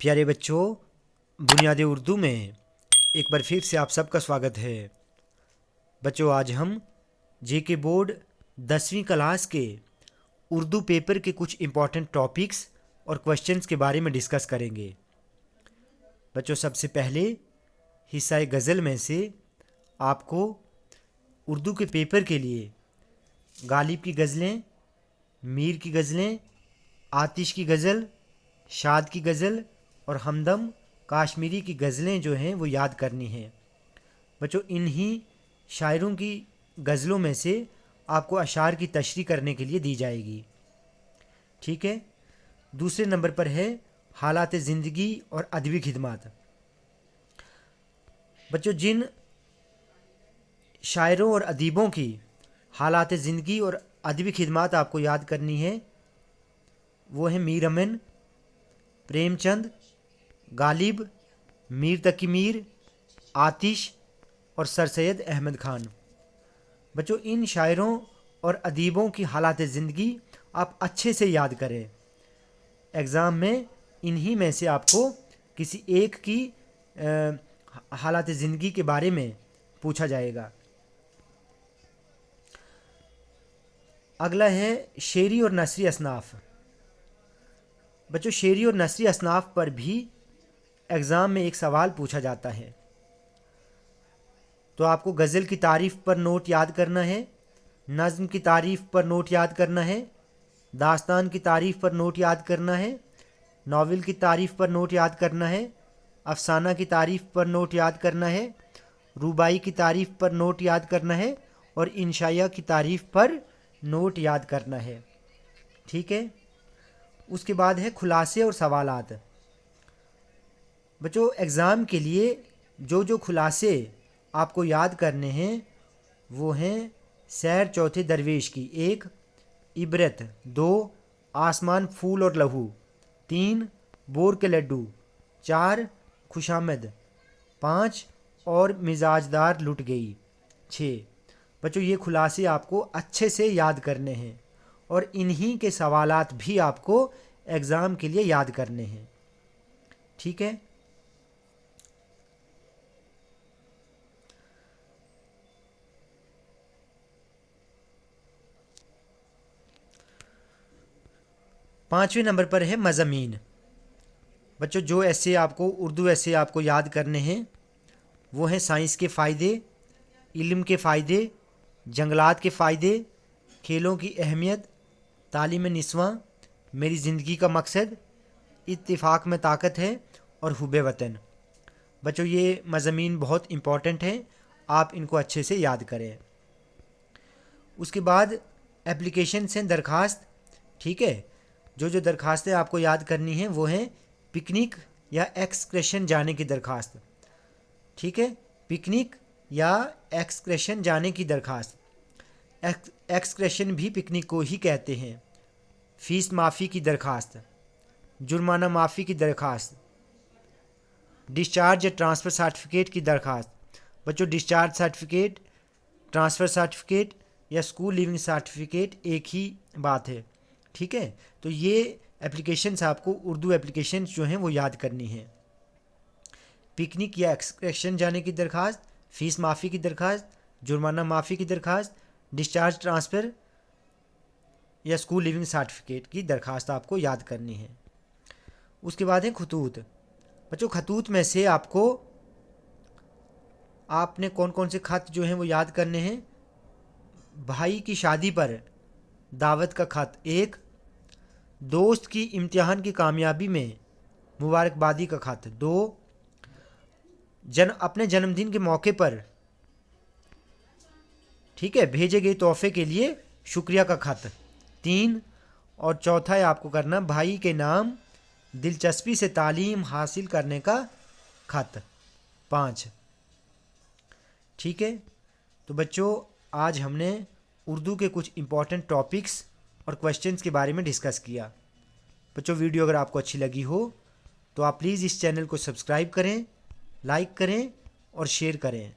प्यारे बच्चों, बुनियादी उर्दू में एक बार फिर से आप सबका स्वागत है। बच्चों, आज हम जेके बोर्ड 10वीं क्लास के उर्दू पेपर के कुछ इम्पॉर्टेंट टॉपिक्स और क्वेश्चंस के बारे में डिस्कस करेंगे। बच्चों, सबसे पहले हिस्सा गज़ल में से आपको उर्दू के पेपर के लिए गालिब की गज़लें, मीर की गज़लें, आतिश की गज़ल, शाद की गज़ल और हमदम काश्मीरी की गज़लें जो हैं वो याद करनी हैं। बच्चों, इन्हीं शायरों की गज़लों में से आपको अशार की तशरीह करने के लिए दी जाएगी। ठीक है। दूसरे नंबर पर है हालात ज़िंदगी और अदबी खिदमत। बच्चों, जिन शायरों और अदीबों की हालात ज़िंदगी और अदबी खिदमत आपको याद करनी है वो हैं मीर अमन, प्रेमचंद, गालिब, मीर तकी मीर, आतिश और सर सैयद अहमद ख़ान। बच्चों, इन शायरों और अदीबों की हालात ज़िंदगी आप अच्छे से याद करें। एग्ज़ाम में इन्हीं में से आपको किसी एक की हालात ज़िंदगी के बारे में पूछा जाएगा। अगला है शेरी और नसरी असनाफ़। बच्चों, शेरी और नसरी असनाफ़ पर भी एग्ज़ाम में एक सवाल पूछा जाता है। तो आपको गज़ल की तारीफ़ पर नोट याद करना है, नज़्म की तारीफ़ पर नोट याद करना है, दास्तान की तारीफ़ पर नोट याद करना है, नावल की तारीफ़ पर नोट याद करना है, अफसाना की तारीफ़ पर नोट याद करना है, रुबाई की तारीफ़ पर नोट याद करना है और इंशाया की तारीफ़ पर नोट याद करना है। ठीक है। उसके बाद है खुलासे और सवालात। बच्चों, एग्ज़ाम के लिए जो खुलासे आपको याद करने हैं वो हैं सैर चौथे दरवेश की 1, इबरत 2, आसमान फूल और लहू 3, बोर के लड्डू 4, खुशामद 5 और मिजाजदार लुट गई 6। बच्चों, ये खुलासे आपको अच्छे से याद करने हैं और इन्हीं के सवालात भी आपको एग्ज़ाम के लिए याद करने हैं। ठीक है। पाँचवें नंबर पर है मज़ामीन। बच्चों, जो ऐसे आपको उर्दू ऐसे आपको याद करने हैं वो हैं साइंस के फ़ायदे, इल्म के फ़ायदे, जंगलात के फ़ायदे, खेलों की अहमियत, तालीम निस्वां, मेरी ज़िंदगी का मकसद, इत्तिफाक में ताकत है और हुब्बे वतन। बच्चों, ये मज़ामीन बहुत इम्पॉर्टेंट हैं, आप इनको अच्छे से याद करें। उसके बाद एप्लीकेशन से दरख्वास्त। ठीक है। जो दरख्वास्तें आपको याद करनी हैं वो हैं पिकनिक या एक्सकर्शन जाने की दरख्वास्त। ठीक है। पिकनिक या एक्सकर्शन जाने की दरख्वास्त। एक्सकर्शन भी पिकनिक को ही कहते हैं। फ़ीस माफ़ी की दरख्वास्त, जुर्माना माफ़ी की दरख्वास्त, डिस्चार्ज या ट्रांसफ़र सर्टिफिकेट की दरख्वास्त। बच्चों, डिस्चार्ज सर्टिफिकेट, ट्रांसफ़र सर्टिफिकेट या स्कूल लिविंग सर्टिफिकेट एक ही बात है। ठीक है। तो ये एप्लीकेशंस आपको उर्दू एप्लीकेशंस जो हैं वो याद करनी है। पिकनिक या एक्सकर्शन जाने की दरख्वास्त, फ़ीस माफ़ी की दरख्वास्त, जुर्माना माफ़ी की दरख्वास्त, डिस्चार्ज ट्रांसफ़र या स्कूल लिविंग सर्टिफिकेट की दरख्वास्त आपको याद करनी है। उसके बाद है खतूत। बच्चों, खतूत में से आपने कौन कौन से खत जो हैं वो याद करने हैं। भाई की शादी पर दावत का खत 1, दोस्त की इम्तिहान की कामयाबी में मुबारकबादी का खत 2, अपने जन्मदिन के मौके पर ठीक है भेजे गए तोहफे के लिए शुक्रिया का खत 3 और चौथा है आपको करना भाई के नाम दिलचस्पी से तालीम हासिल करने का खत 5। ठीक है। तो बच्चों, आज हमने उर्दू के कुछ इम्पॉर्टेंट टॉपिक्स और क्वेश्चंस के बारे में डिस्कस किया। बच्चों, वीडियो अगर आपको अच्छी लगी हो तो आप प्लीज़ इस चैनल को सब्सक्राइब करें, लाइक करें और शेयर करें।